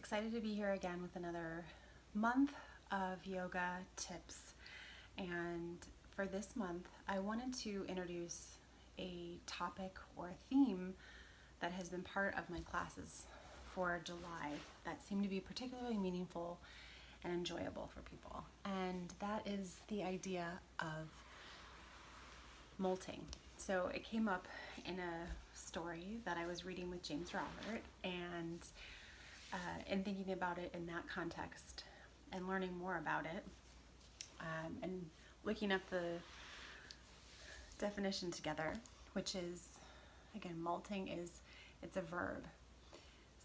excited to be here again with another month of yoga tips. And for this month, I wanted to introduce a topic or a theme that has been part of my classes for July that seemed to be particularly meaningful and enjoyable for people. And that is the idea of molting. So it came up in a story that I was reading with James Robert, and in thinking about it in that context and learning more about it, and looking up the definition together, which is, again, molting it's a verb.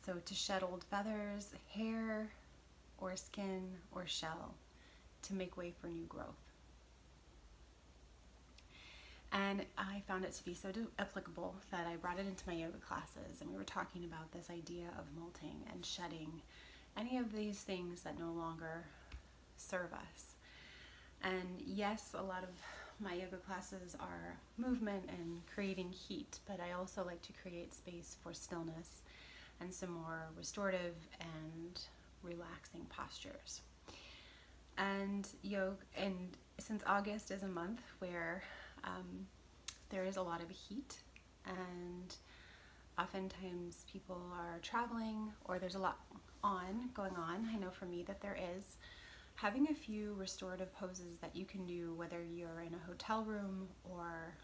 So to shed old feathers, hair, or skin, or shell, to make way for new growth. And I found it to be so applicable that I brought it into my yoga classes, and we were talking about this idea of molting and shedding any of these things that no longer serve us. And yes, a lot of my yoga classes are movement and creating heat, but I also like to create space for stillness and some more restorative and relaxing postures. And yoga, and since August is a month where there is a lot of heat, and oftentimes people are traveling or there's a lot going on. I know for me that there is. Having a few restorative poses that you can do, whether you're in a hotel room or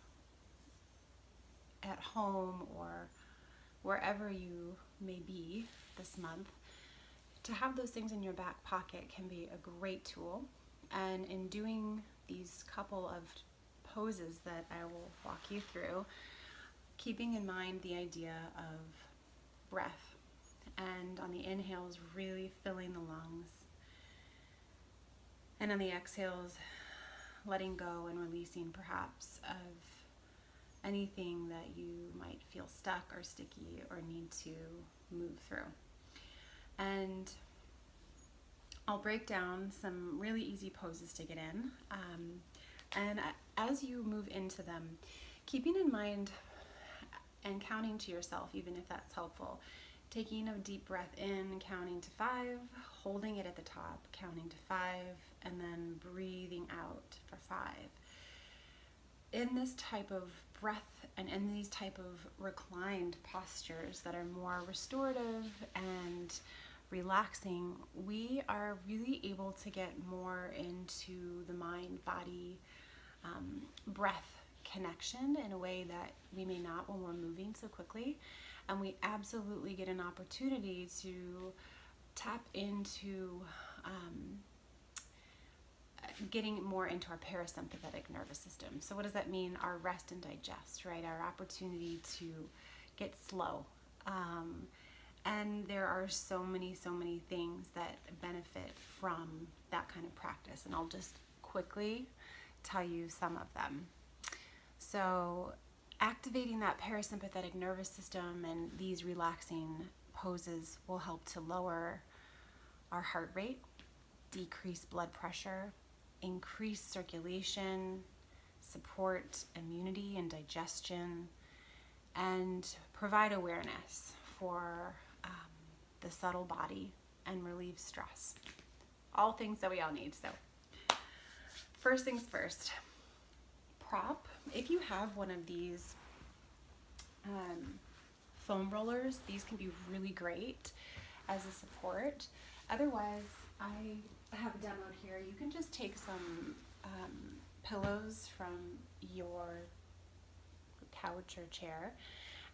at home or wherever you may be this month, to have those things in your back pocket can be a great tool. And in doing these couple of poses that I will walk you through, keeping in mind the idea of breath, and on the inhales really filling the lungs, and on the exhales letting go and releasing perhaps of anything that you might feel stuck or sticky or need to move through. And I'll break down some really easy poses to get in. And as you move into them, keeping in mind and counting to yourself, even if that's helpful, taking a deep breath in, counting to 5, holding it at the top, counting to 5, and then breathing out for 5. In this type of breath and in these type of reclined postures that are more restorative and relaxing, we are really able to get more into the mind-body breath connection in a way that we may not when we're moving so quickly. And we absolutely get an opportunity to tap into getting more into our parasympathetic nervous system. So what does that mean? Our rest and digest, right? Our opportunity to get slow. And there are so many things that benefit from that kind of practice. And I'll just quickly tell you some of them. So activating that parasympathetic nervous system and these relaxing poses will help to lower our heart rate, decrease blood pressure, increase circulation, support immunity and digestion, and provide awareness for the subtle body and relieve stress. All things that we all need. So first things first, prop. If you have one of these foam rollers, these can be really great as a support. Otherwise, I have demoed here. You can just take some pillows from your couch or chair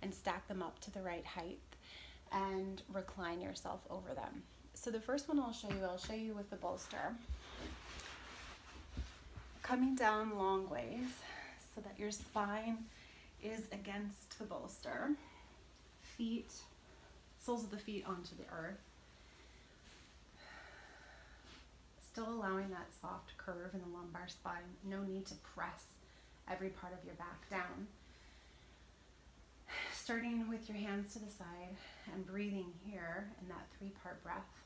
and stack them up to the right height and recline yourself over them. So the first one I'll show you with the bolster. Coming down long ways so that your spine is against the bolster. Soles of the feet onto the earth. Still allowing that soft curve in the lumbar spine. No need to press every part of your back down. Starting with your hands to the side and breathing here in that 3-part breath.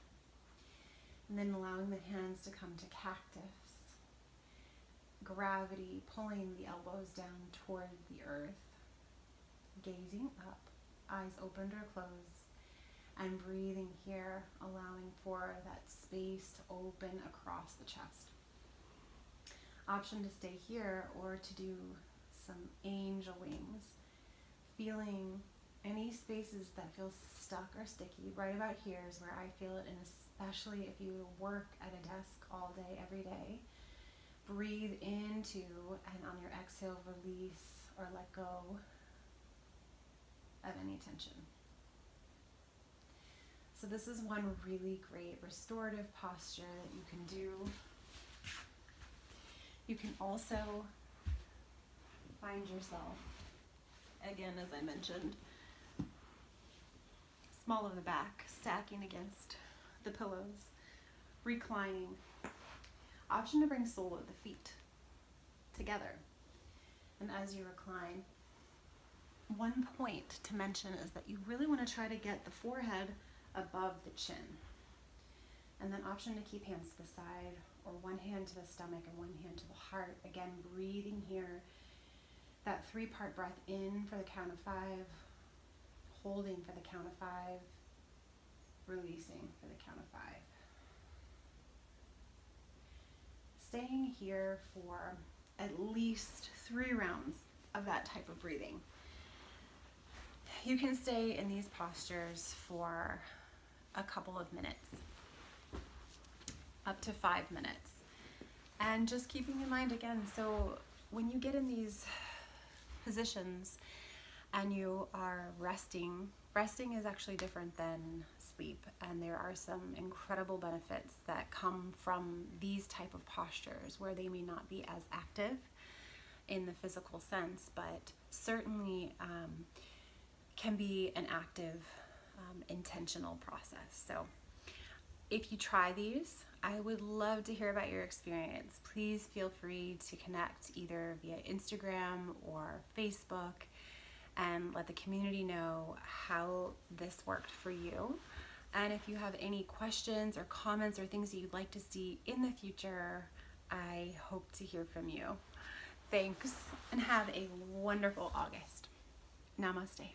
And then allowing the hands to come to cactus. Gravity pulling the elbows down toward the earth. Gazing up, eyes opened or closed. and breathing here, allowing for that space to open across the chest. Option to stay here or to do some angel wings, feeling any spaces that feel stuck or sticky. Right about here is where I feel it, and especially if you work at a desk all day, every day. Breathe into, and on your exhale, release or let go of any tension. So this is one really great restorative posture that you can do. You can also find yourself, again, as I mentioned, small of the back, stacking against the pillows, reclining. Option to bring sole of the feet together. And as you recline, one point to mention is that you really want to try to get the forehead above the chin. And then option to keep hands to the side, or one hand to the stomach and one hand to the heart. Again, breathing here, that 3-part breath in for the count of 5, holding for the count of 5, releasing for the count of 5. Staying here for at least 3 rounds of that type of breathing. You can stay in these postures for a couple of minutes, up to 5 minutes. And just keeping in mind again, so when you get in these positions and you are resting is actually different than sleep, and there are some incredible benefits that come from these type of postures where they may not be as active in the physical sense, but certainly can be an active, intentional process. So if you try these, I would love to hear about your experience. Please feel free to connect either via Instagram or Facebook and let the community know how this worked for you. And if you have any questions or comments or things that you'd like to see in the future, I hope to hear from you. Thanks, and have a wonderful August. Namaste.